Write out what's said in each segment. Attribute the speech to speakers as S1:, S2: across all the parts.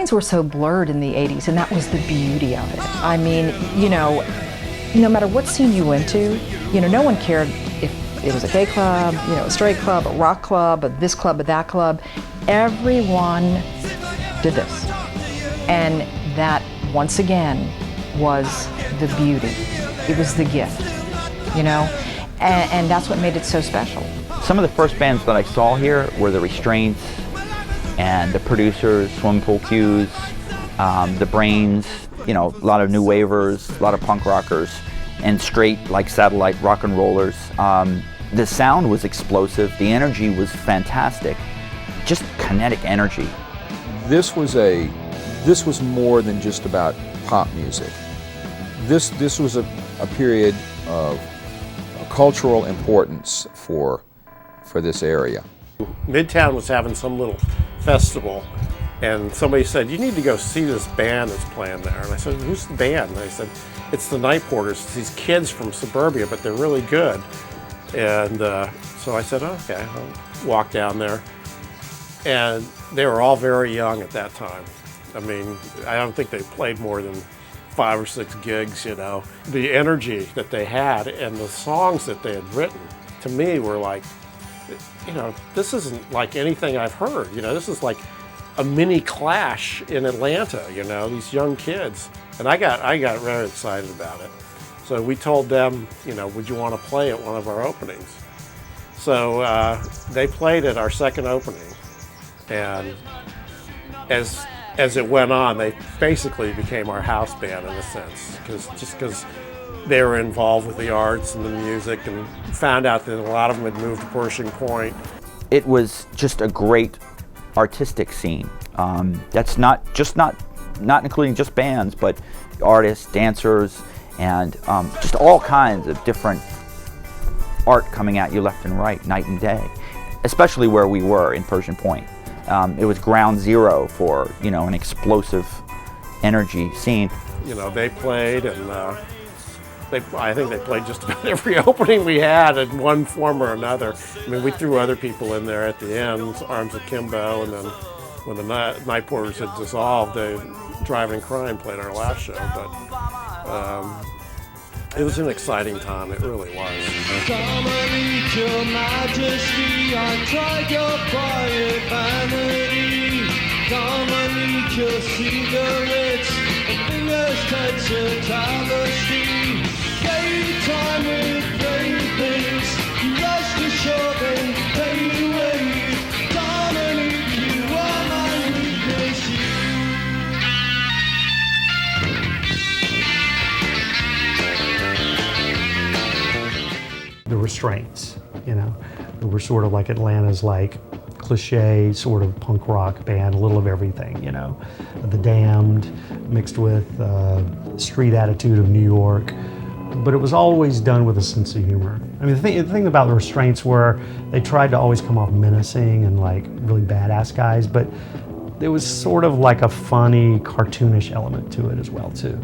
S1: lines were so blurred in the 80s, and that was the beauty of it. I mean, you know, no matter what scene you went to, you know, no one cared if it was a gay club, you know, a straight club, a rock club, a this club, a that club. Everyone did this. And that, once again, was the beauty. It was the gift, you know? And that's what made it so special.
S2: Some of the first bands that I saw here were the Restraints and the Producers, Swimming Pool Cues, the Brains, you know, a lot of new wavers, a lot of punk rockers, and straight, like, satellite rock and rollers. The sound was explosive, the energy was fantastic, just kinetic energy.
S3: This was more than just about pop music. This was a period of cultural importance for this area.
S4: Midtown was having some little festival, and somebody said, "You need to go see this band that's playing there." And I said, "Who's the band?" And they said, "It's the Nightporters. It's these kids from suburbia, but they're really good." And so I said, "Okay." I'll walk down there, and they were all very young at that time. I mean, I don't think they played more than 5 or 6 gigs, you know. The energy that they had and the songs that they had written, to me, were like, you know, this isn't like anything I've heard. You know, this is like a mini Clash in Atlanta, you know, these young kids. And I got very excited about it. So we told them, you know, would you want to play at one of our openings? So they played at our second opening. And as it went on, they basically became our house band in a sense, because they were involved with the arts and the music, and found out that a lot of them had moved to Pershing Point.
S2: It was just a great artistic scene. That's not including just bands, but artists, dancers, and just all kinds of different art coming at you left and right, night and day, especially where we were in Pershing Point. It was ground zero for, you know, an explosive energy scene.
S4: You know, they played, and I think they played just about every opening we had in one form or another. I mean, we threw other people in there at the end, Arms Akimbo, and then when the Nightporters had dissolved, Driving Crime played our last show. But it was an exciting time, it really was.
S5: Dominate your majesty, I tried your quiet vanity. Dominate your cigarettes, and fingers touch your travesty. Gay time with gay things, you rush to shore and fade away. Dominate, you are my weakness,
S6: The Restraints, you know, we're sort of like Atlanta's like cliche sort of punk rock band, a little of everything, you know. The Damned mixed with street attitude of New York, but it was always done with a sense of humor. I mean, the thing about the Restraints were they tried to always come off menacing and like really badass guys, but there was sort of like a funny, cartoonish element to it as well too.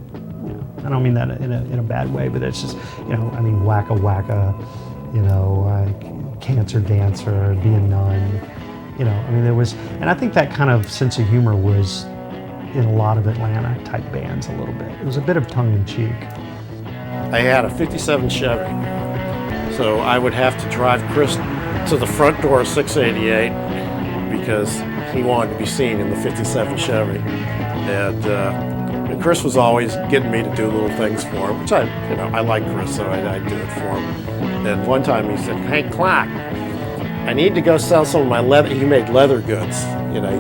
S6: I don't mean that in a bad way, but it's just, you know, I mean, Wacka Wacka, you know, Cancer Dancer, Be a Nun, you know, I mean, there was, and I think that kind of sense of humor was in a lot of Atlanta type bands a little bit. It was a bit of tongue in cheek.
S4: I had a 57 Chevy, so I would have to drive Chris to the front door of 688 because he wanted to be seen in the 57 Chevy. And Chris was always getting me to do little things for him, which I like Chris, so I'd do it for him. And one time he said, "Hey, Clark, I need to go sell some of my leather." He made leather goods. You know,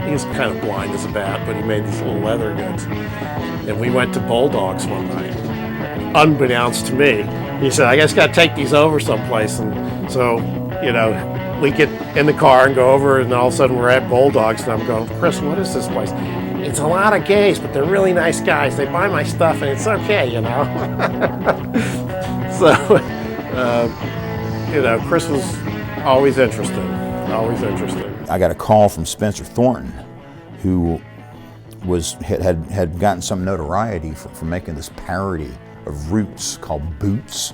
S4: he's kind of blind as a bat, but he made these little leather goods. And we went to Bulldogs one night. Unbeknownst to me, he said, "I just got to take these over someplace." And so, you know, we get in the car and go over, and all of a sudden we're at Bulldogs, and I'm going, "Chris, what is this place?" "It's a lot of gays, but they're really nice guys. They buy my stuff, and it's okay, you know." So, you know, Chris was always interesting, always interesting.
S3: I got a call from Spencer Thornton, who had gotten some notoriety for making this parody of Roots called Boots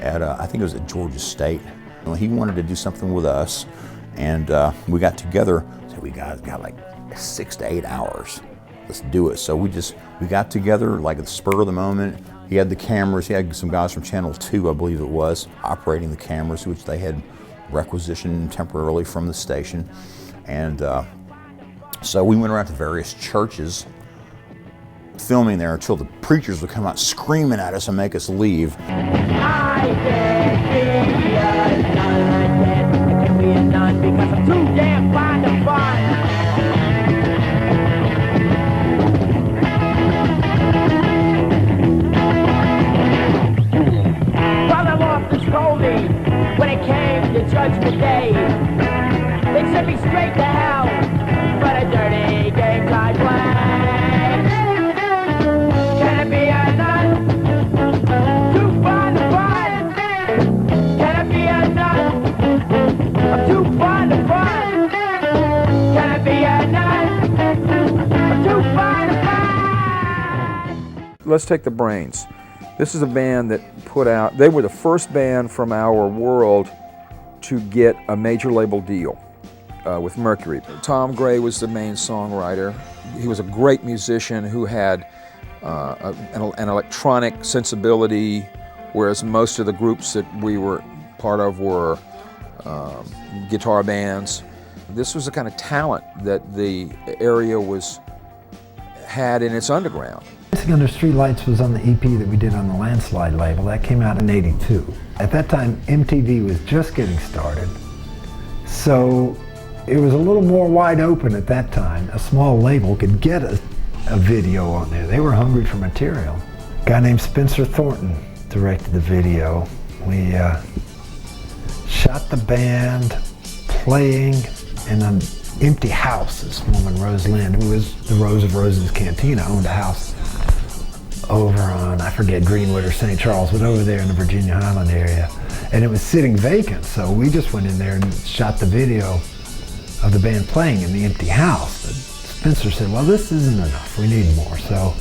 S3: at I think it was at Georgia State. He wanted to do something with us, and we got together. So we got like 6 to 8 hours. Let's do it. So we got together like at the spur of the moment. He had the cameras. He had some guys from Channel 2, I believe it was, operating the cameras, which they had requisitioned temporarily from the station. And so we went around to various churches filming there until the preachers would come out screaming at us and make us leave.
S5: I can't be a nun. I can't be a nun because I'm too damn fond of fun. Brother often told me when it came to Judgment Day, they sent me straight to hell for the dirty games I play. Can it be a nun? Too fond of fun. Can it be a nun? I'm too fond of fun. Can it be a nun? I'm too fond of fun.
S7: Let's take the Brains. This is a band that put out, they were the first band from our world to get a major label deal with Mercury. Tom Gray was the main songwriter. He was a great musician who had an electronic sensibility, whereas most of the groups that we were part of were guitar bands. This was the kind of talent that the area had in its underground.
S8: Dancing Under Streetlights was on the EP that we did on the Landslide label. That came out in '82. At that time, MTV was just getting started, so it was a little more wide open at that time. A small label could get a video on there. They were hungry for material. A guy named Spencer Thornton directed the video. We shot the band playing in an empty house. This woman, Rose Lynn, who was the Rose of Rose's Cantina, owned a house over on, I forget, Greenwood or St. Charles, but over there in the Virginia Highland area. And it was sitting vacant, so we just went in there and shot the video of the band playing in the empty house. But Spencer said, well, this isn't enough, we need more. So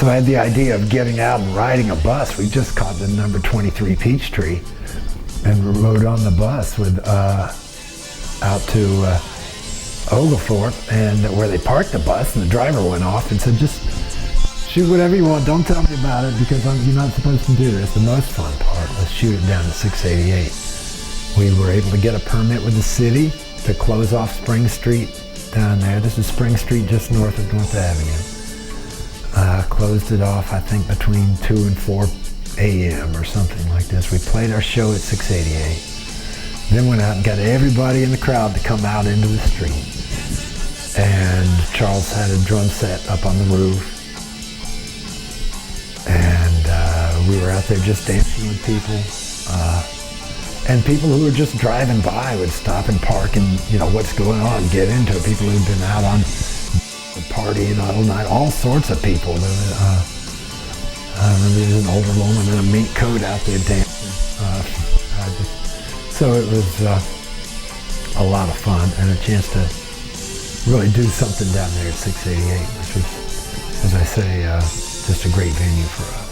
S8: I had the idea of getting out and riding a bus. We just caught the number 23 Peachtree and rode on the bus out to Oglethorpe, and where they parked the bus, and the driver went off and said, just shoot whatever you want, don't tell me about it because you're not supposed to do this. The most fun part was shoot it down to 688. We were able to get a permit with the city to close off Spring Street down there. This is Spring Street just north of North Avenue. Closed it off, I think, between 2 and 4 a.m. or something like this. We played our show at 688. Then went out and got everybody in the crowd to come out into the street. And Charles had a drum set up on the roof. And we were out there just dancing with people. And people who were just driving by would stop and park and, what's going on, get into it. People who'd been out on partying all night, all sorts of people. I remember there was an older woman in a mink coat out there dancing. So it was a lot of fun and a chance to really do something down there at 688, which was, as I say, just a great venue for us.